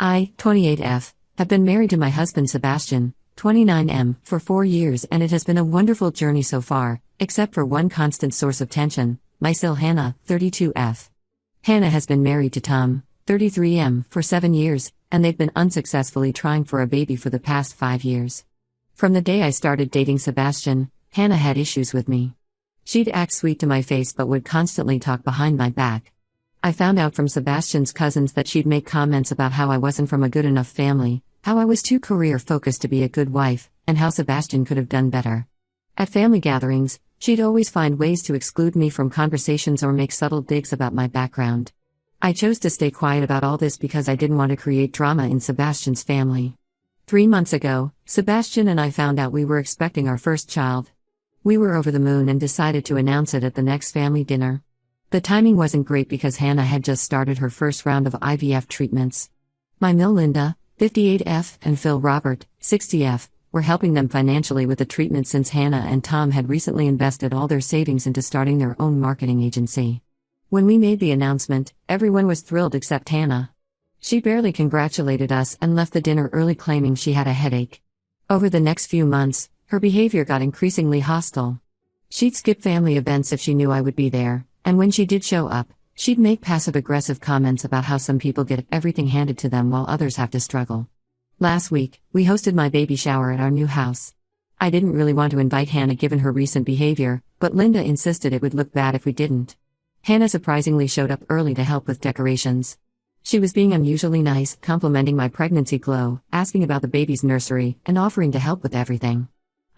I, 28F, have been married to my husband Sebastian, 29M, for 4 years, and it has been a wonderful journey so far, except for one constant source of tension, my sil Hannah, 32F. Hannah has been married to Tom, 33M, for 7 years, and they've been unsuccessfully trying for a baby for the past 5 years. From the day I started dating Sebastian, Hannah had issues with me. She'd act sweet to my face but would constantly talk behind my back. I found out from Sebastian's cousins that she'd make comments about how I wasn't from a good enough family, how I was too career-focused to be a good wife, and how Sebastian could have done better. At family gatherings, she'd always find ways to exclude me from conversations or make subtle digs about my background. I chose to stay quiet about all this because I didn't want to create drama in Sebastian's family. 3 months ago, Sebastian and I found out we were expecting our first child. We were over the moon and decided to announce it at the next family dinner. The timing wasn't great because Hannah had just started her first round of IVF treatments. My Mill Linda, 58F, and Phil Robert, 60F, were helping them financially with the treatment since Hannah and Tom had recently invested all their savings into starting their own marketing agency. When we made the announcement, everyone was thrilled except Hannah. She barely congratulated us and left the dinner early claiming she had a headache. Over the next few months, her behavior got increasingly hostile. She'd skip family events if she knew I would be there, and when she did show up, she'd make passive-aggressive comments about how some people get everything handed to them while others have to struggle. Last week, we hosted my baby shower at our new house. I didn't really want to invite Hannah given her recent behavior, but Linda insisted it would look bad if we didn't. Hannah surprisingly showed up early to help with decorations. She was being unusually nice, complimenting my pregnancy glow, asking about the baby's nursery, and offering to help with everything.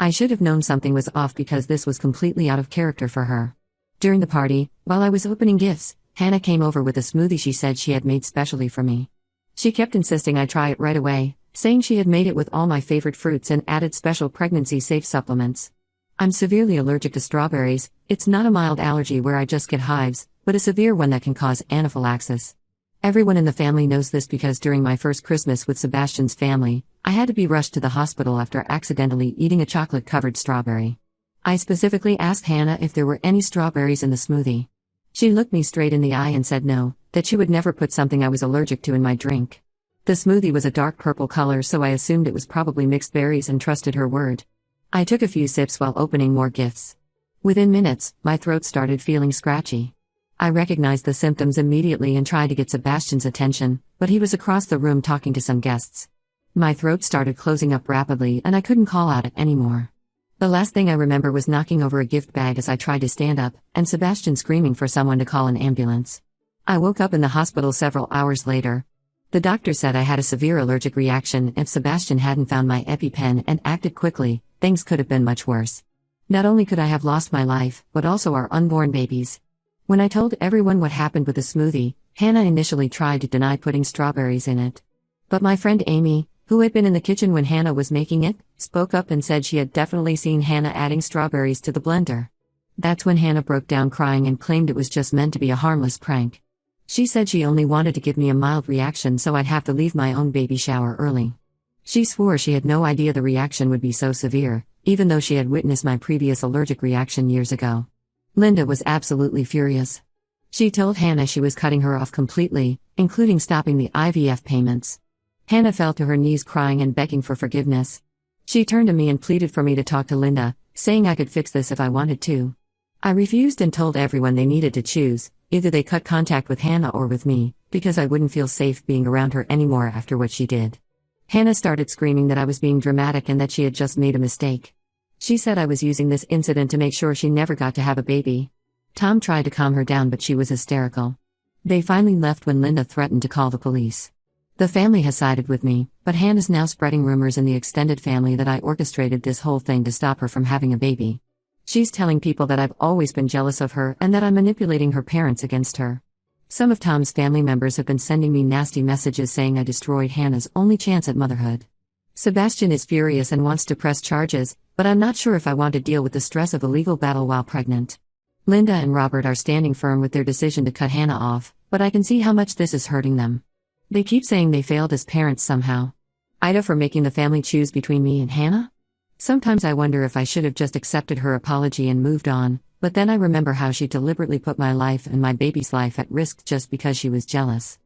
I should have known something was off because this was completely out of character for her. During the party, while I was opening gifts, Hannah came over with a smoothie she said she had made specially for me. She kept insisting I try it right away, saying she had made it with all my favorite fruits and added special pregnancy-safe supplements. I'm severely allergic to strawberries. It's not a mild allergy where I just get hives, but a severe one that can cause anaphylaxis. Everyone in the family knows this because during my first Christmas with Sebastian's family, I had to be rushed to the hospital after accidentally eating a chocolate-covered strawberry. I specifically asked Hannah if there were any strawberries in the smoothie. She looked me straight in the eye and said no, that she would never put something I was allergic to in my drink. The smoothie was a dark purple color, so I assumed it was probably mixed berries and trusted her word. I took a few sips while opening more gifts. Within minutes, my throat started feeling scratchy. I recognized the symptoms immediately and tried to get Sebastian's attention, but he was across the room talking to some guests. My throat started closing up rapidly and I couldn't call out anymore. The last thing I remember was knocking over a gift bag as I tried to stand up, and Sebastian screaming for someone to call an ambulance. I woke up in the hospital several hours later. The doctor said I had a severe allergic reaction. If Sebastian hadn't found my EpiPen and acted quickly, things could have been much worse. Not only could I have lost my life, but also our unborn babies. When I told everyone what happened with the smoothie, Hannah initially tried to deny putting strawberries in it. But my friend Amy, who had been in the kitchen when Hannah was making it, spoke up and said she had definitely seen Hannah adding strawberries to the blender. That's when Hannah broke down crying and claimed it was just meant to be a harmless prank. She said she only wanted to give me a mild reaction so I'd have to leave my own baby shower early. She swore she had no idea the reaction would be so severe, even though she had witnessed my previous allergic reaction years ago. Linda was absolutely furious. She told Hannah she was cutting her off completely, including stopping the IVF payments. Hannah fell to her knees crying and begging for forgiveness. She turned to me and pleaded for me to talk to Linda, saying I could fix this if I wanted to. I refused and told everyone they needed to choose, either they cut contact with Hannah or with me, because I wouldn't feel safe being around her anymore after what she did. Hannah started screaming that I was being dramatic and that she had just made a mistake. She said I was using this incident to make sure she never got to have a baby. Tom tried to calm her down but she was hysterical. They finally left when Linda threatened to call the police. The family has sided with me, but Hannah's now spreading rumors in the extended family that I orchestrated this whole thing to stop her from having a baby. She's telling people that I've always been jealous of her and that I'm manipulating her parents against her. Some of Tom's family members have been sending me nasty messages saying I destroyed Hannah's only chance at motherhood. Sebastian is furious and wants to press charges, but I'm not sure if I want to deal with the stress of a legal battle while pregnant. Linda and Robert are standing firm with their decision to cut Hannah off, but I can see how much this is hurting them. They keep saying they failed as parents somehow. Ida for making the family choose between me and Hannah? Sometimes I wonder if I should have just accepted her apology and moved on, but then I remember how she deliberately put my life and my baby's life at risk just because she was jealous.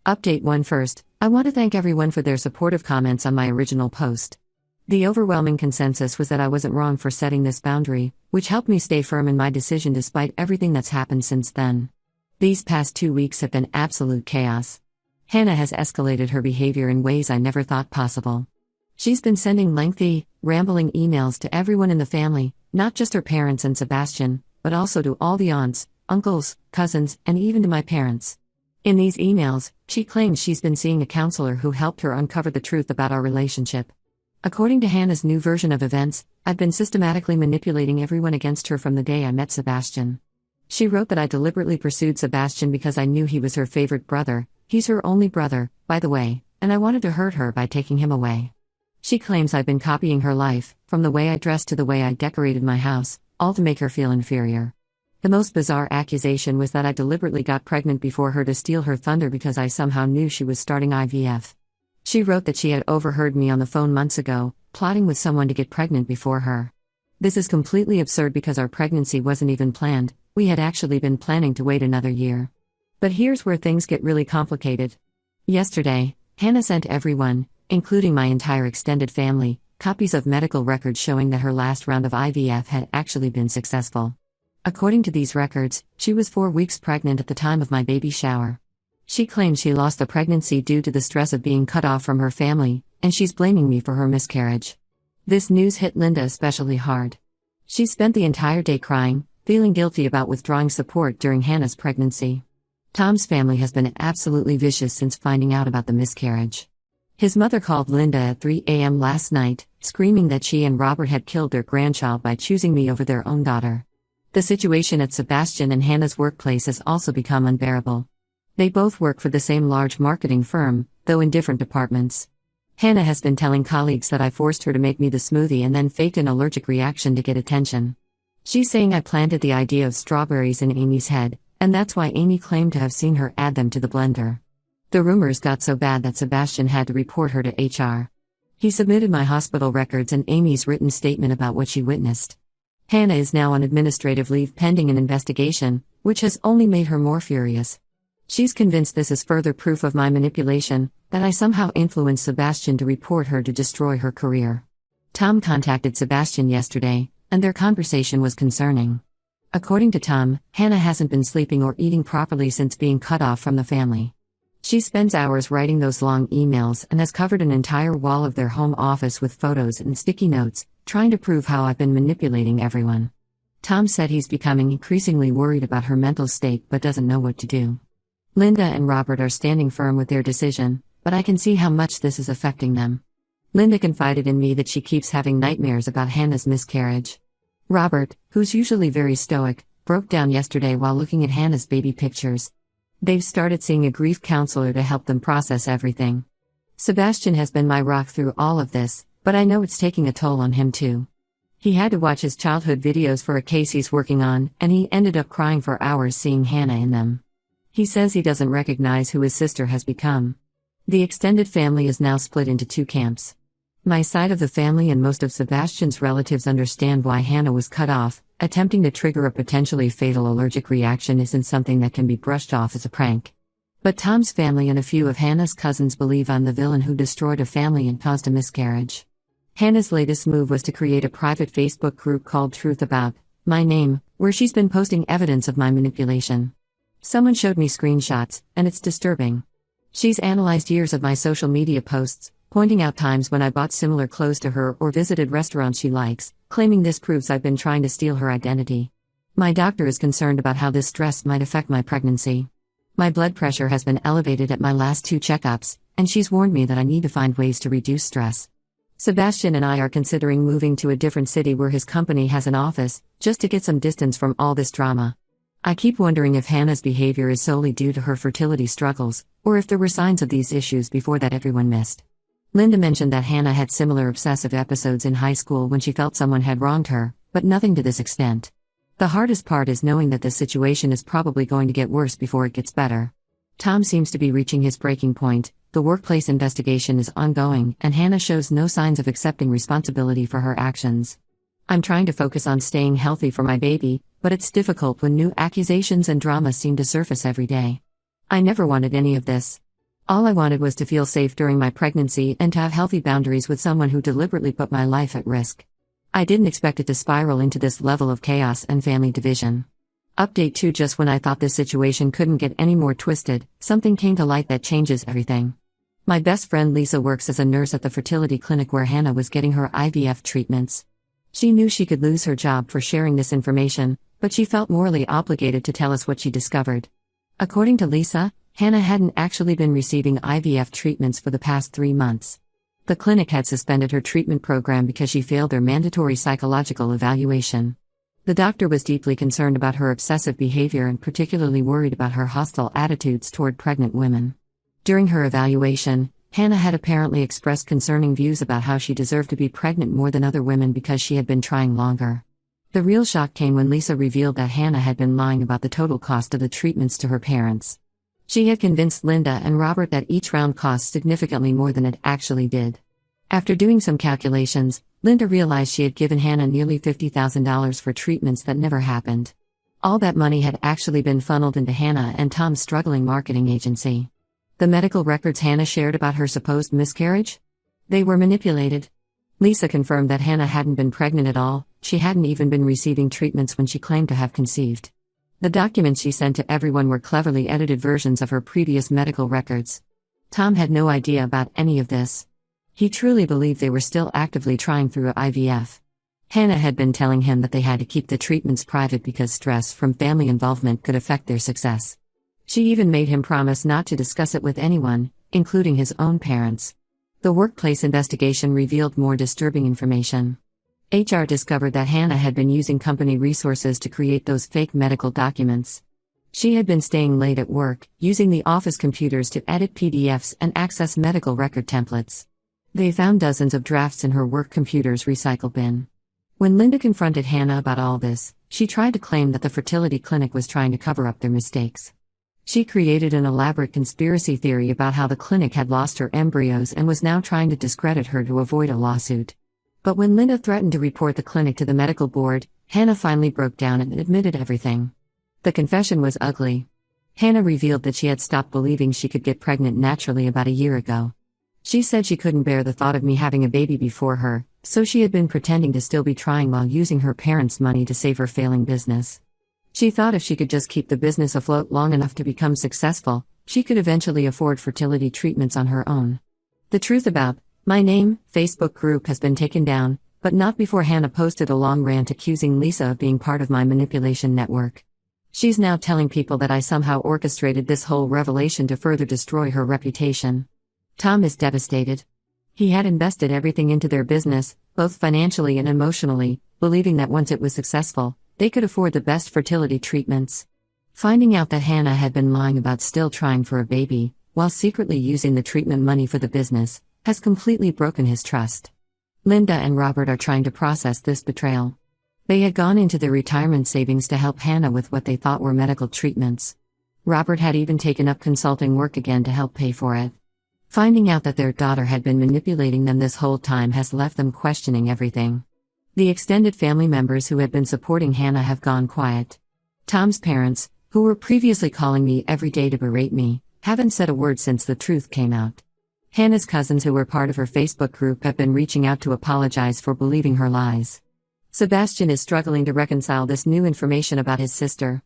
Update 1 First, I want to thank everyone for their supportive comments on my original post. The overwhelming consensus was that I wasn't wrong for setting this boundary, which helped me stay firm in my decision despite everything that's happened since then. These past 2 weeks have been absolute chaos. Hannah has escalated her behavior in ways I never thought possible. She's been sending lengthy, rambling emails to everyone in the family, not just her parents and Sebastian, but also to all the aunts, uncles, cousins, and even to my parents. In these emails, she claims she's been seeing a counselor who helped her uncover the truth about our relationship. According to Hannah's new version of events, I've been systematically manipulating everyone against her from the day I met Sebastian. She wrote that I deliberately pursued Sebastian because I knew he was her favorite brother. He's her only brother, by the way, and I wanted to hurt her by taking him away. She claims I've been copying her life, from the way I dressed to the way I decorated my house, all to make her feel inferior. The most bizarre accusation was that I deliberately got pregnant before her to steal her thunder because I somehow knew she was starting IVF. She wrote that she had overheard me on the phone months ago, plotting with someone to get pregnant before her. This is completely absurd because our pregnancy wasn't even planned, we had actually been planning to wait another year. But here's where things get really complicated. Yesterday, Hannah sent everyone, including my entire extended family, copies of medical records showing that her last round of IVF had actually been successful. According to these records, she was 4 weeks pregnant at the time of my baby shower. She claims she lost the pregnancy due to the stress of being cut off from her family, and she's blaming me for her miscarriage. This news hit Linda especially hard. She spent the entire day crying, feeling guilty about withdrawing support during Hannah's pregnancy. Tom's family has been absolutely vicious since finding out about the miscarriage. His mother called Linda at 3 a.m. last night, screaming that she and Robert had killed their grandchild by choosing me over their own daughter. The situation at Sebastian and Hannah's workplace has also become unbearable. They both work for the same large marketing firm, though in different departments. Hannah has been telling colleagues that I forced her to make me the smoothie and then faked an allergic reaction to get attention. She's saying I planted the idea of strawberries in Amy's head, and that's why Amy claimed to have seen her add them to the blender. The rumors got so bad that Sebastian had to report her to HR. He submitted my hospital records and Amy's written statement about what she witnessed. Hannah is now on administrative leave pending an investigation, which has only made her more furious. She's convinced this is further proof of my manipulation, that I somehow influenced Sebastian to report her to destroy her career. Tom contacted Sebastian yesterday, and their conversation was concerning. According to Tom, Hannah hasn't been sleeping or eating properly since being cut off from the family. She spends hours writing those long emails and has covered an entire wall of their home office with photos and sticky notes, trying to prove how I've been manipulating everyone. Tom said he's becoming increasingly worried about her mental state but doesn't know what to do. Linda and Robert are standing firm with their decision, but I can see how much this is affecting them. Linda confided in me that she keeps having nightmares about Hannah's miscarriage. Robert, who's usually very stoic, broke down yesterday while looking at Hannah's baby pictures. They've started seeing a grief counselor to help them process everything. Sebastian has been my rock through all of this, but I know it's taking a toll on him too. He had to watch his childhood videos for a case he's working on, and he ended up crying for hours seeing Hannah in them. He says he doesn't recognize who his sister has become. The extended family is now split into 2 camps. My side of the family and most of Sebastian's relatives understand why Hannah was cut off. Attempting to trigger a potentially fatal allergic reaction isn't something that can be brushed off as a prank. But Tom's family and a few of Hannah's cousins believe I'm the villain who destroyed a family and caused a miscarriage. Hannah's latest move was to create a private Facebook group called Truth About My Name, where she's been posting evidence of my manipulation. Someone showed me screenshots, and it's disturbing. She's analyzed years of my social media posts, pointing out times when I bought similar clothes to her or visited restaurants she likes, claiming this proves I've been trying to steal her identity. My doctor is concerned about how this stress might affect my pregnancy. My blood pressure has been elevated at my last 2 checkups, and she's warned me that I need to find ways to reduce stress. Sebastian and I are considering moving to a different city where his company has an office, just to get some distance from all this drama. I keep wondering if Hannah's behavior is solely due to her fertility struggles, or if there were signs of these issues before that everyone missed. Linda mentioned that Hannah had similar obsessive episodes in high school when she felt someone had wronged her, but nothing to this extent. The hardest part is knowing that this situation is probably going to get worse before it gets better. Tom seems to be reaching his breaking point, the workplace investigation is ongoing, and Hannah shows no signs of accepting responsibility for her actions. I'm trying to focus on staying healthy for my baby, but it's difficult when new accusations and drama seem to surface every day. I never wanted any of this. All I wanted was to feel safe during my pregnancy and to have healthy boundaries with someone who deliberately put my life at risk. I didn't expect it to spiral into this level of chaos and family division. Update 2: Just when I thought this situation couldn't get any more twisted, something came to light that changes everything. My best friend Lisa works as a nurse at the fertility clinic where Hannah was getting her IVF treatments. She knew she could lose her job for sharing this information, but she felt morally obligated to tell us what she discovered. According to Lisa, Hannah hadn't actually been receiving IVF treatments for the past 3 months. The clinic had suspended her treatment program because she failed their mandatory psychological evaluation. The doctor was deeply concerned about her obsessive behavior and particularly worried about her hostile attitudes toward pregnant women. During her evaluation, Hannah had apparently expressed concerning views about how she deserved to be pregnant more than other women because she had been trying longer. The real shock came when Lisa revealed that Hannah had been lying about the total cost of the treatments to her parents. She had convinced Linda and Robert that each round cost significantly more than it actually did. After doing some calculations, Linda realized she had given Hannah nearly $50,000 for treatments that never happened. All that money had actually been funneled into Hannah and Tom's struggling marketing agency. The medical records Hannah shared about her supposed miscarriage? They were manipulated. Lisa confirmed that Hannah hadn't been pregnant at all. She hadn't even been receiving treatments when she claimed to have conceived. The documents she sent to everyone were cleverly edited versions of her previous medical records. Tom had no idea about any of this. He truly believed they were still actively trying through IVF. Hannah had been telling him that they had to keep the treatments private because stress from family involvement could affect their success. She even made him promise not to discuss it with anyone, including his own parents. The workplace investigation revealed more disturbing information. HR discovered that Hannah had been using company resources to create those fake medical documents. She had been staying late at work, using the office computers to edit PDFs and access medical record templates. They found dozens of drafts in her work computer's recycle bin. When Linda confronted Hannah about all this, she tried to claim that the fertility clinic was trying to cover up their mistakes. She created an elaborate conspiracy theory about how the clinic had lost her embryos and was now trying to discredit her to avoid a lawsuit. But when Linda threatened to report the clinic to the medical board, Hannah finally broke down and admitted everything. The confession was ugly. Hannah revealed that she had stopped believing she could get pregnant naturally about a year ago. She said she couldn't bear the thought of me having a baby before her, so she had been pretending to still be trying while using her parents' money to save her failing business. She thought if she could just keep the business afloat long enough to become successful, she could eventually afford fertility treatments on her own. The Truth About My Name Facebook group has been taken down, but not before Hannah posted a long rant accusing Lisa of being part of my manipulation network. She's now telling people that I somehow orchestrated this whole revelation to further destroy her reputation. Tom is devastated. He had invested everything into their business, both financially and emotionally, believing that once it was successful, they could afford the best fertility treatments. Finding out that Hannah had been lying about still trying for a baby, while secretly using the treatment money for the business, has completely broken his trust. Linda and Robert are trying to process this betrayal. They had gone into their retirement savings to help Hannah with what they thought were medical treatments. Robert had even taken up consulting work again to help pay for it. Finding out that their daughter had been manipulating them this whole time has left them questioning everything. The extended family members who had been supporting Hannah have gone quiet. Tom's parents, who were previously calling me every day to berate me, haven't said a word since the truth came out. Hannah's cousins who were part of her Facebook group have been reaching out to apologize for believing her lies. Sebastian is struggling to reconcile this new information about his sister.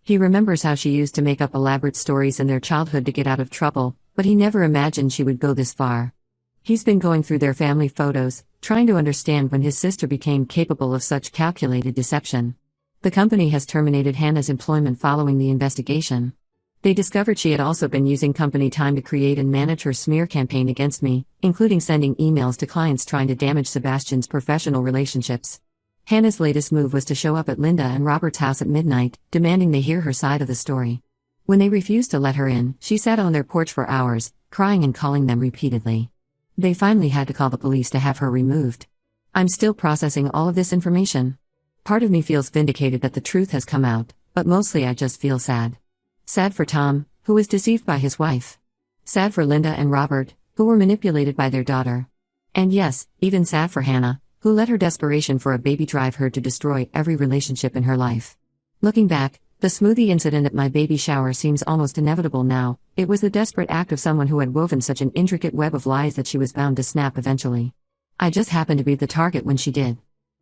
He remembers how she used to make up elaborate stories in their childhood to get out of trouble, but he never imagined she would go this far. He's been going through their family photos, trying to understand when his sister became capable of such calculated deception. The company has terminated Hannah's employment following the investigation. They discovered she had also been using company time to create and manage her smear campaign against me, including sending emails to clients trying to damage Sebastian's professional relationships. Hannah's latest move was to show up at Linda and Robert's house at midnight, demanding they hear her side of the story. When they refused to let her in, she sat on their porch for hours, crying and calling them repeatedly. They finally had to call the police to have her removed. I'm still processing all of this information. Part of me feels vindicated that the truth has come out, but mostly I just feel sad. Sad for Tom, who was deceived by his wife. Sad for Linda and Robert, who were manipulated by their daughter. And yes, even sad for Hannah, who let her desperation for a baby drive her to destroy every relationship in her life. Looking back, The smoothie incident at my baby shower seems almost inevitable now. It was the desperate act of someone who had woven such an intricate web of lies that she was bound to snap eventually. I just happened to be the target when she did.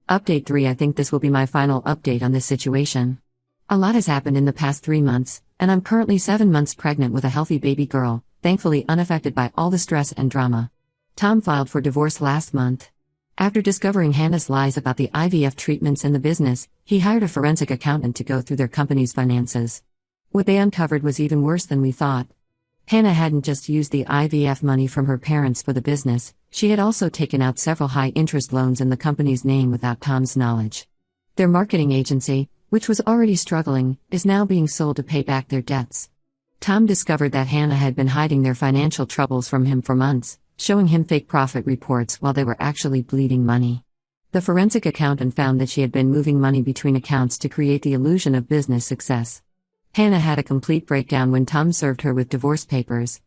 Update 3. I think this will be my final update on this situation. A lot has happened in the past 3 months, and I'm currently 7 months pregnant with a healthy baby girl, thankfully unaffected by all the stress and drama. Tom filed for divorce last month. After discovering Hannah's lies about the IVF treatments and the business, he hired a forensic accountant to go through their company's finances. What they uncovered was even worse than we thought. Hannah hadn't just used the IVF money from her parents for the business, she had also taken out several high-interest loans in the company's name without Tom's knowledge. Their marketing agency, which was already struggling, is now being sold to pay back their debts. Tom discovered that Hannah had been hiding their financial troubles from him for months, showing him fake profit reports while they were actually bleeding money. The forensic accountant found that she had been moving money between accounts to create the illusion of business success. Hannah had a complete breakdown when Tom served her with divorce papers.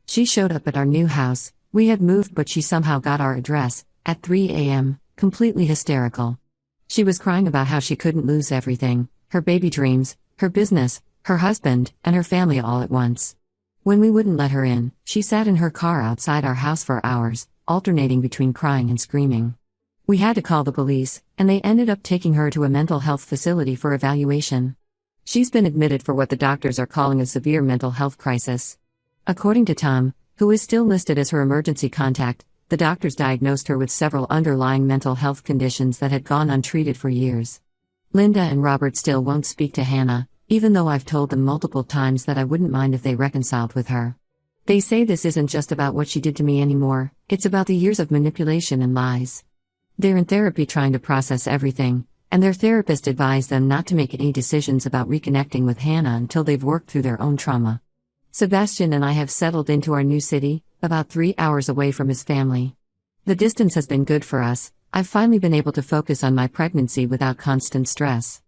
She showed up at our new house. We had moved, but she somehow got our address at 3 a.m., completely hysterical. She was crying about how she couldn't lose everything, her baby dreams, her business, her husband, and her family all at once. When we wouldn't let her in, she sat in her car outside our house for hours, alternating between crying and screaming. We had to call the police, and they ended up taking her to a mental health facility for evaluation. She's been admitted for what the doctors are calling a severe mental health crisis. According to Tom, who is still listed as her emergency contact, the doctors diagnosed her with several underlying mental health conditions that had gone untreated for years. Linda and Robert still won't speak to Hannah, even though I've told them multiple times that I wouldn't mind if they reconciled with her. They say this isn't just about what she did to me anymore, it's about the years of manipulation and lies. They're in therapy trying to process everything, and their therapist advised them not to make any decisions about reconnecting with Hannah until they've worked through their own trauma. Sebastian and I have settled into our new city, about 3 hours away from his family. The distance has been good for us. I've finally been able to focus on my pregnancy without constant stress.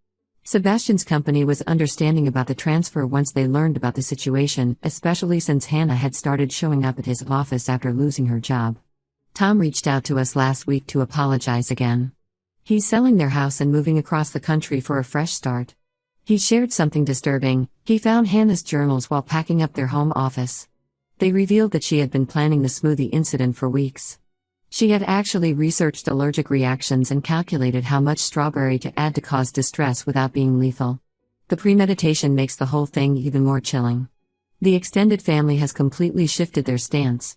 Sebastian's company was understanding about the transfer once they learned about the situation, especially since Hannah had started showing up at his office after losing her job. Tom reached out to us last week to apologize again. He's selling their house and moving across the country for a fresh start. He shared something disturbing. He found Hannah's journals while packing up their home office. They revealed that she had been planning the smoothie incident for weeks. She had actually researched allergic reactions and calculated how much strawberry to add to cause distress without being lethal. The premeditation makes the whole thing even more chilling. The extended family has completely shifted their stance.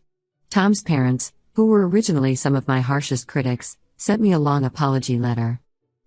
Tom's parents, who were originally some of my harshest critics, sent me a long apology letter.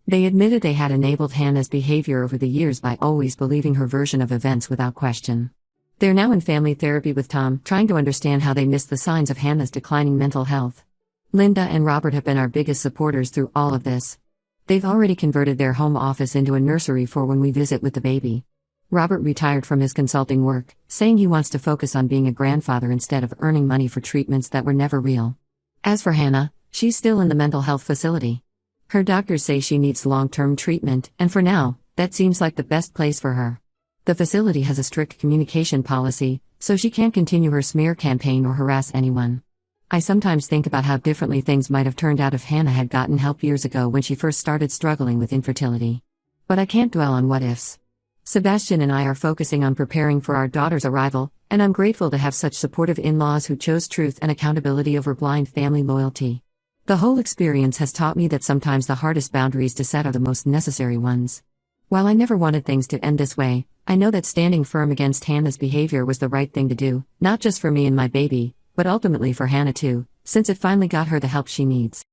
They admitted they had enabled Hannah's behavior over the years by always believing her version of events without question. They're now in family therapy with Tom, trying to understand how they missed the signs of Hannah's declining mental health. Linda and Robert have been our biggest supporters through all of this. They've already converted their home office into a nursery for when we visit with the baby. Robert retired from his consulting work, saying he wants to focus on being a grandfather instead of earning money for treatments that were never real. As for Hannah, she's still in the mental health facility. Her doctors say she needs long-term treatment, and for now, that seems like the best place for her. The facility has a strict communication policy, so she can't continue her smear campaign or harass anyone. I sometimes think about how differently things might have turned out if Hannah had gotten help years ago when she first started struggling with infertility. But I can't dwell on what-ifs. Sebastian and I are focusing on preparing for our daughter's arrival, and I'm grateful to have such supportive in-laws who chose truth and accountability over blind family loyalty. The whole experience has taught me that sometimes the hardest boundaries to set are the most necessary ones. While I never wanted things to end this way, I know that standing firm against Hannah's behavior was the right thing to do, not just for me and my baby, but ultimately for Hannah too, since it finally got her the help she needs.